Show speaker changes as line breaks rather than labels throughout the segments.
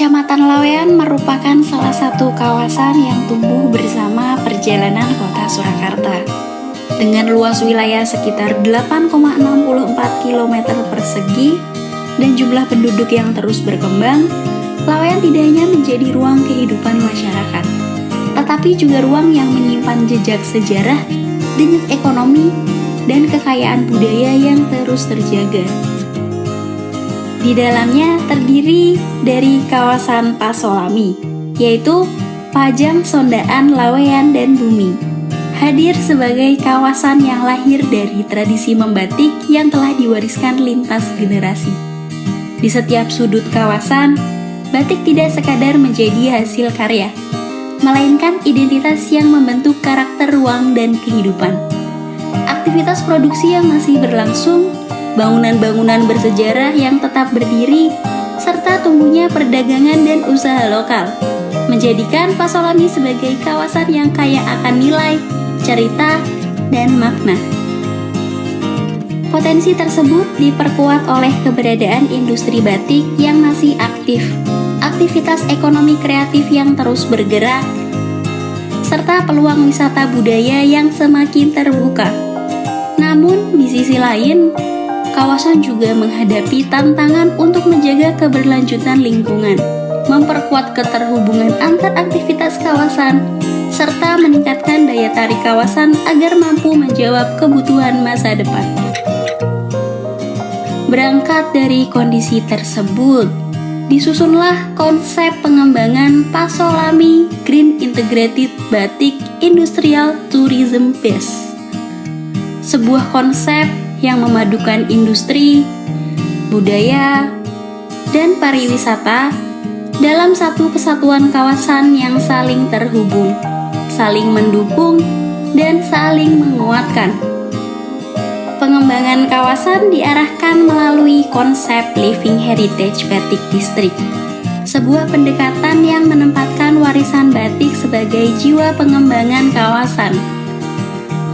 Kecamatan Lawean merupakan salah satu kawasan yang tumbuh bersama perjalanan kota Surakarta. Dengan luas wilayah sekitar 8,64 km persegi dan jumlah penduduk yang terus berkembang, Lawean tidak hanya menjadi ruang kehidupan masyarakat, tetapi juga ruang yang menyimpan jejak sejarah, denyut ekonomi, dan kekayaan budaya yang terus terjaga. Di dalamnya terdiri dari kawasan Pasolami, yaitu Pajang Sondaan Lawean dan Bumi, hadir sebagai kawasan yang lahir dari tradisi membatik yang telah diwariskan lintas generasi. Di setiap sudut kawasan, batik tidak sekadar menjadi hasil karya, melainkan identitas yang membentuk karakter ruang dan kehidupan. Aktivitas produksi yang masih berlangsung, bangunan-bangunan bersejarah yang tetap berdiri, serta tumbuhnya perdagangan dan usaha lokal, menjadikan Pasolami sebagai kawasan yang kaya akan nilai, cerita, dan makna. Potensi tersebut diperkuat oleh keberadaan industri batik yang masih aktif, aktivitas ekonomi kreatif yang terus bergerak, serta peluang wisata budaya yang semakin terbuka. Namun, di sisi lain, kawasan juga menghadapi tantangan untuk menjaga keberlanjutan lingkungan, memperkuat keterhubungan antar aktivitas kawasan, serta meningkatkan daya tarik kawasan agar mampu menjawab kebutuhan masa depan. Berangkat dari kondisi tersebut, disusunlah konsep pengembangan Pasolami Green Integrated Batik Industrial Tourism Base, sebuah konsep yang memadukan industri, budaya, dan pariwisata dalam satu kesatuan kawasan yang saling terhubung, saling mendukung, dan saling menguatkan. Pengembangan kawasan diarahkan melalui konsep Living Heritage Batik District, sebuah pendekatan yang menempatkan warisan batik sebagai jiwa pengembangan kawasan.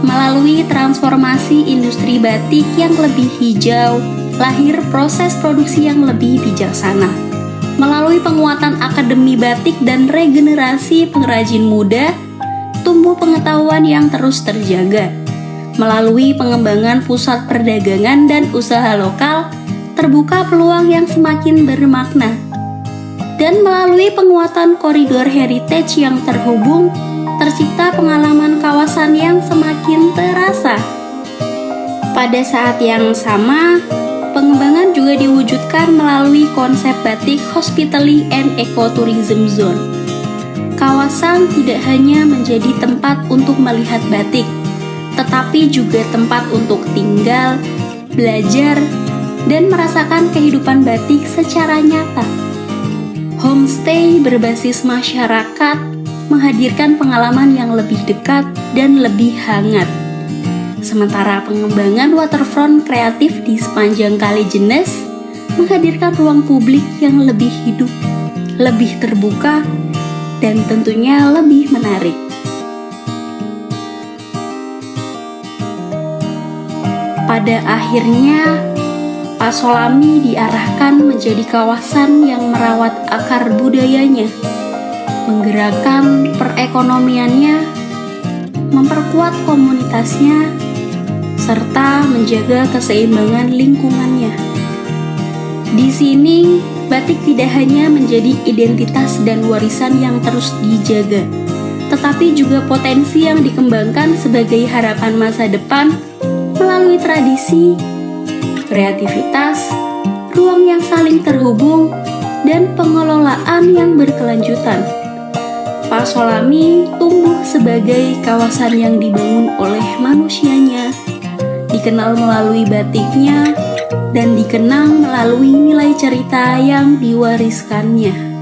Melalui transformasi industri batik yang lebih hijau, lahir proses produksi yang lebih bijaksana. Melalui penguatan akademi batik dan regenerasi pengrajin muda, tumbuh pengetahuan yang terus terjaga. Melalui pengembangan pusat perdagangan dan usaha lokal, terbuka peluang yang semakin bermakna. Dan melalui penguatan koridor heritage yang terhubung, tercipta pengalaman kawasan yang semakin terasa. Pada saat yang sama, pengembangan juga diwujudkan melalui konsep batik Hospitality and Ecotourism Zone. Kawasan tidak hanya menjadi tempat untuk melihat batik, tetapi juga tempat untuk tinggal, belajar, dan merasakan kehidupan batik secara nyata. Homestay berbasis masyarakat menghadirkan pengalaman yang lebih dekat dan lebih hangat. Sementara pengembangan waterfront kreatif di sepanjang Kali Jenes menghadirkan ruang publik yang lebih hidup, lebih terbuka, dan tentunya lebih menarik. Pada akhirnya, Pasolami diarahkan menjadi kawasan yang merawat akar budayanya, menggerakkan perekonomiannya, memperkuat komunitasnya, serta menjaga keseimbangan lingkungannya. Di sini, batik tidak hanya menjadi identitas dan warisan yang terus dijaga, tetapi juga potensi yang dikembangkan sebagai harapan masa depan melalui tradisi, kreativitas, ruang yang saling terhubung, dan pengelolaan yang berkelanjutan. Pasolami tumbuh sebagai kawasan yang dibangun oleh manusianya, dikenal melalui batiknya, dan dikenang melalui nilai cerita yang diwariskannya.